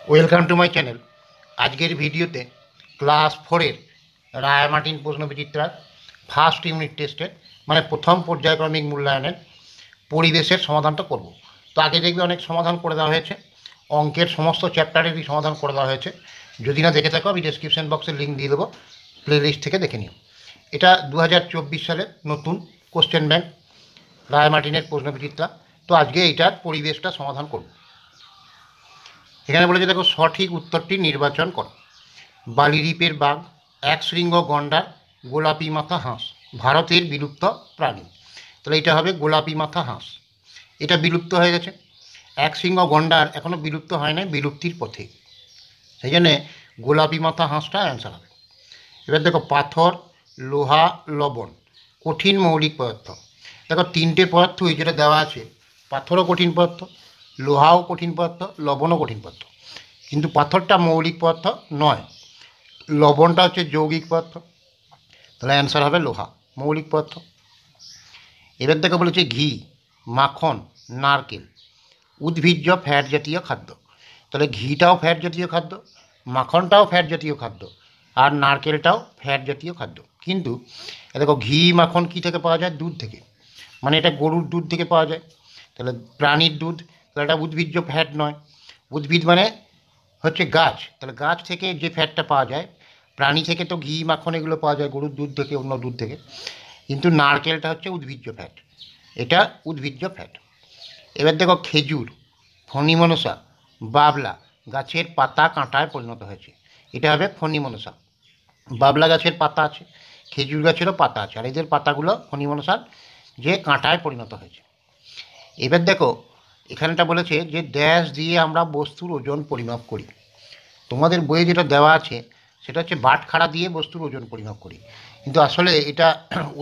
Welcome to my channel. আজকের ভিডিওতে class 4-এর রায় Martin প্রশ্নবিচিত্রার first unit টেস্টের মানে প্রথম পর্যায়ক্রমিক মূল্যায়নের পরিবেশের সমাধানটা করব। তো আগে দেখবে অনেক সমাধান করে দেওয়া হয়েছে, অঙ্কের সমস্ত চ্যাপ্টারেরই সমাধান করে দেওয়া হয়েছে। যদি না দেখে থাকো আমি ডেসক্রিপশন বক্সে লিঙ্ক দিয়ে দেবো, প্লেলিস্ট থেকে দেখে নিও। এটা 2024 সালের নতুন কোশ্চেন ব্যাংক রায় মার্টিনের প্রশ্নবিচিত্রা। তো আজকে এইটার পরিবেশটা সমাধান করব। এখানে বলেছে দেখো, সঠিক উত্তরটি নির্বাচন করো। বালিদ্বীপের বাঘ, এক শৃঙ্গ গন্ডার, গোলাপি মাথা হাঁস ভারতের বিলুপ্ত প্রাণী। তাহলে এটা হবে গোলাপি মাথা হাঁস। এটা বিলুপ্ত হয়ে গেছে। এক শৃঙ্গ গন্ডার এখনও বিলুপ্ত হয় নাই, বিলুপ্তির পথে। সেই জন্যে গোলাপি মাথা হাঁসটা অ্যান্সার হবে। এবার দেখো, পাথর, লোহা, লবণ কঠিন মৌলিক পদার্থ। দেখো তিনটে পদার্থই যেটা দেওয়া আছে, পাথরও কঠিন পদার্থ, লোহাও কঠিন পদার্থ, লবণও কঠিন পদার্থ। কিন্তু পাথরটা মৌলিক পদার্থ নয়, লবণটা হচ্ছে যৌগিক পদার্থ। তাহলে অ্যান্সার হবে লোহা, মৌলিক পদার্থ। এবার দেখো বলেছে ঘি, মাখন, নারকেল উদ্ভিজ্জ ফ্যাট জাতীয় খাদ্য। তাহলে ঘিটাও ফ্যাট জাতীয় খাদ্য, মাখনটাও ফ্যাট জাতীয় খাদ্য, আর নারকেলটাও ফ্যাট জাতীয় খাদ্য। কিন্তু দেখো ঘি মাখন কী থেকে পাওয়া যায়? দুধ থেকে, মানে এটা গরুর দুধ থেকে পাওয়া যায়। তাহলে প্রাণীর দুধ, তাহলে এটা উদ্ভিজ্জ ফ্যাট নয়। উদ্ভিদ মানে হচ্ছে গাছ, তাহলে গাছ থেকে যে ফ্যাটটা পাওয়া যায়। প্রাণী থেকে তো ঘি মাখন এগুলো পাওয়া যায়, গরুর দুধ থেকে, অন্য দুধ থেকে। কিন্তু নারকেলটা হচ্ছে উদ্ভিজ্জ ফ্যাট, এটা উদ্ভিজ্জ ফ্যাট। এবার দেখো, খেজুর, ফণিমনসা, বাবলা গাছের পাতা কাঁটায় পরিণত হয়েছে। এটা হবে ফণিমনসা। বাবলা গাছের পাতা আছে, খেজুর গাছেরও পাতা আছে, আর এদের পাতাগুলো ফণিমনসার যে কাঁটায় পরিণত হয়েছে। এবার দেখো, এখানটা বলেছে যে ড্যাশ দিয়ে আমরা বস্তুর ওজন পরিমাপ করি। তোমাদের বইয়ে যেটা দেওয়া আছে সেটা হচ্ছে বাটখারা দিয়ে বস্তুর ওজন পরিমাপ করি, কিন্তু আসলে এটা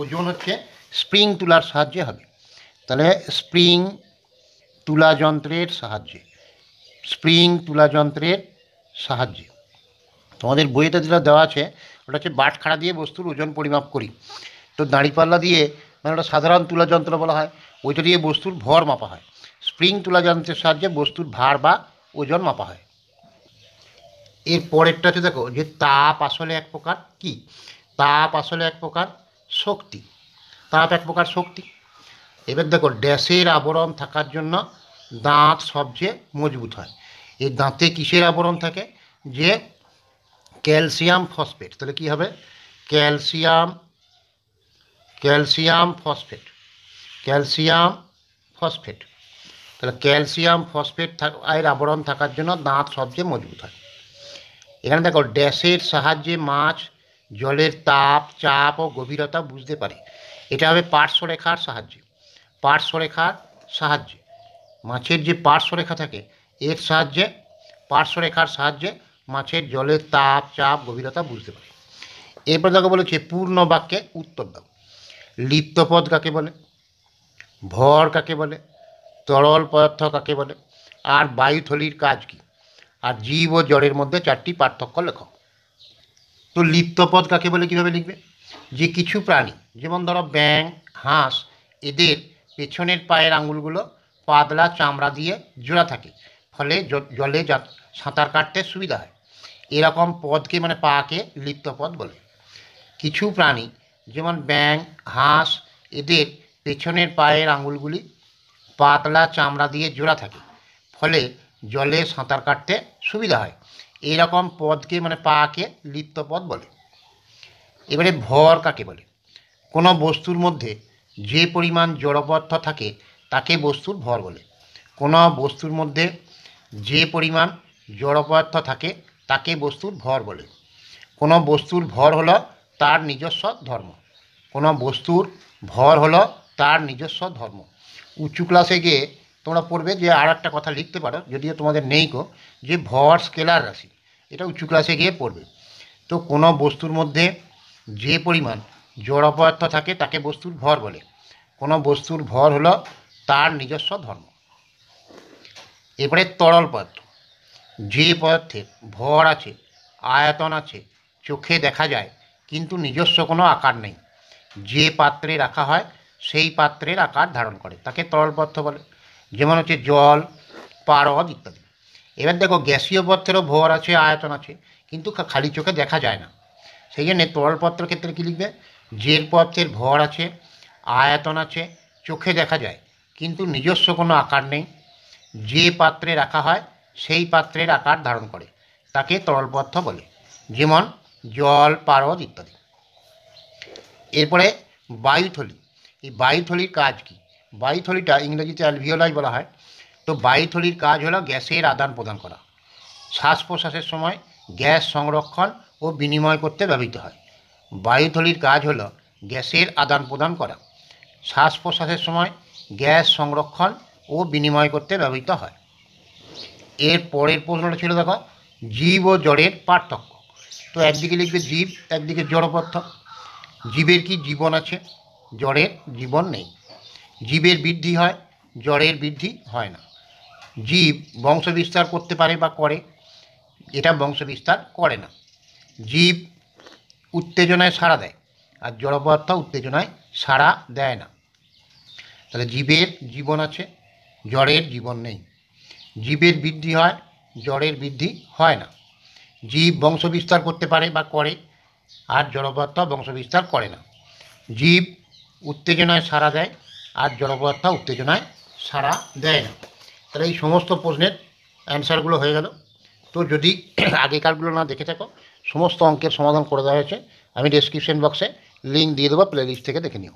ওজন হচ্ছে স্প্রিং তুলার সাহায্যে হবে। তাহলে স্প্রিং তুলা যন্ত্রের সাহায্যে, স্প্রিং তুলা যন্ত্রের সাহায্যে। তোমাদের বইতে যেটা দেওয়া আছে ওটা হচ্ছে বাটখারা দিয়ে বস্তুর ওজন পরিমাপ করি। তো দাঁড়িপাল্লা দিয়ে, মানে ওটা সাধারণ তুলা যন্ত্র বলা হয়, ওইটা দিয়ে বস্তুর ভর মাপা হয়। স্প্রিং তুলা যন্ত্রের সাহায্যে বস্তুর ভার বা ওজন মাপা হয়। এর পরেরটা হচ্ছে দেখো, যে তাপ আসলে এক প্রকার কি? তাপ আসলে এক প্রকার শক্তি। তাপ এক প্রকার শক্তি। এবার দেখো, ড্যাশের আবরণ থাকার জন্য দাঁত সবচেয়ে মজবুত হয়। এই দাঁতে কিসের আবরণ থাকে? যে ক্যালসিয়াম ফসফেট। তাহলে কী হবে? Calcium, calcium phosphate, calcium phosphate. তাহলে ক্যালসিয়াম ফসফেট এর আবরণ থাকার জন্য দাঁত সবচেয়ে মজবুত হয়। এখানে দেখো, ড্যাশের সাহায্যে মাছ জলের তাপ, চাপ ও গভীরতা বুঝতে পারে। এটা হবে পার্শ্বরেখার সাহায্যে। পার্শ্বরেখার সাহায্যে, মাছের যে পার্শ্বরেখা থাকে এর সাহায্যে, পার্শ্বরেখার সাহায্যে মাছের জলের তাপ, চাপ, গভীরতা বুঝতে পারে। এরপর দেখো বলেছে পূর্ণ বাক্যে উত্তর দাও। লিপ্তপদ কাকে বলে? ভর কাকে বলে? তরল পদার্থ কাকে বলে? আর বায়ুথলির কাজ কী? আর জীব ও জড়ের মধ্যে 4টি পার্থক্য লেখো। তো লিপ্তপদ কাকে বলে কীভাবে লিখবে? যে কিছু প্রাণী, যেমন ধরো ব্যাঙ, হাঁস, এদের পেছনের পায়ের আঙুলগুলো পাতলা চামড়া দিয়ে জোড়া থাকে, ফলে জলে সাঁতার কাটতে সুবিধা হয়। এরকম পদকে, মানে পাকে লিপ্তপদ বলে। কিছু প্রাণী, যেমন ব্যাঙ, হাঁস, এদের পেছনের পায়ের আঙুলগুলি পাতলা চামড়া দিয়ে জোড়া থাকে, ফলে জলে সাঁতার কাটতে সুবিধা হয়। এইরকম পদকে, মানে পাকে লিপ্তপদ বলে। এবারে ভর কাকে বলে? কোনো বস্তুর মধ্যে যে পরিমাণ জড় পদার্থ থাকে তাকে বস্তুর ভর বলে। কোনো বস্তুর মধ্যে যে পরিমাণ জড় পদার্থ থাকে তাকে বস্তুর ভর বলে। কোনো বস্তুর ভর হলো তার নিজস্ব ধর্ম। কোনো বস্তুর ভর হলো তার নিজস্ব ধর্ম। উঁচু ক্লাসে গিয়ে তোমরা পড়বে যে আর একটা কথা লিখতে পারো, যদিও তোমাদের নেই গো, যে ভর স্কেলার রাশি। এটা উঁচু ক্লাসে গিয়ে পড়বে। তো কোনো বস্তুর মধ্যে যে পরিমাণ জড় পদার্থ থাকে তাকে বস্তুর ভর বলে। কোনো বস্তুর ভর হলো তার নিজস্ব ধর্ম। এরপরে তরল পদার্থ। যে পদার্থের ভর আছে, আয়তন আছে, চোখে দেখা যায় কিন্তু নিজস্ব কোনো আকার নেই, যে পাত্রে রাখা হয় সেই পাত্রের আকার ধারণ করে, তাকে তরল পদার্থ বলে। যেমন হচ্ছে জল, পারদ ইত্যাদি। এবার দেখো গ্যাসীয় পদার্থেরও ভর আছে, আয়তন আছে, কিন্তু খালি চোখে দেখা যায় না। সেই জন্যে তরল পদার্থের ক্ষেত্রে কী লিখবে, যে পদার্থের ভর আছে, আয়তন আছে, চোখে দেখা যায় কিন্তু নিজস্ব কোনো আকার নেই, যে পাত্রে রাখা হয় সেই পাত্রের আকার ধারণ করে, তাকে তরল পদার্থ বলে, যেমন জল, পারদ ইত্যাদি। এরপরে বায়ুথলি। এই বায়ুথলির কাজ কী? বায়ুথলিটা ইংরেজিতে অ্যালভিওলাই বলা হয়। তো বায়ুথলির কাজ হলো গ্যাসের আদান প্রদান করা। শ্বাস প্রশ্বাসের সময় গ্যাস সংরক্ষণ ও বিনিময় করতে ব্যবহৃত হয়। বায়ুথলির কাজ হলো গ্যাসের আদান প্রদান করা, শ্বাস প্রশ্বাসের সময় গ্যাস সংরক্ষণ ও বিনিময় করতে ব্যবহৃত হয়। এর পরের প্রশ্নটা ছিল দেখো, জীব ও জড়ের পার্থক্য। তো একদিকে লিখবে জীব, একদিকে জড় পদার্থ। জীবের কি জীবন আছে, জড়ের জীবন নেই। জীবের বৃদ্ধি হয়, জড়ের বৃদ্ধি হয় না। জীব বংশ বিস্তার করতে পারে বা করে, এটা বংশ বিস্তার করে না। জীব উত্তেজনায় সাড়া দেয়, আর জড় পদার্থ উত্তেজনায় সাড়া দেয় না। তাহলে জীবের জীবন আছে, জড়ের জীবন নেই। জীবের বৃদ্ধি হয়, জড়ের বৃদ্ধি হয় না। জীব বংশ বিস্তার করতে পারে বা করে, আর জড় পদার্থ বংশ বিস্তার করে না। জীব উত্তেজনায় সাড়া দেয়, আর জড় পদার্থ উত্তেজনায় সাড়া দেয় না। তাহলে এই সমস্ত প্রশ্নের অ্যান্সারগুলো হয়ে গেল। তো যদি আগেকারগুলো না দেখে থাকো, সমস্ত অঙ্কের সমাধান করে দেওয়া হয়েছে, আমি ডেসক্রিপশন বক্সে লিঙ্ক দিয়ে দেবো, প্লেলিস্ট থেকে দেখে নিও।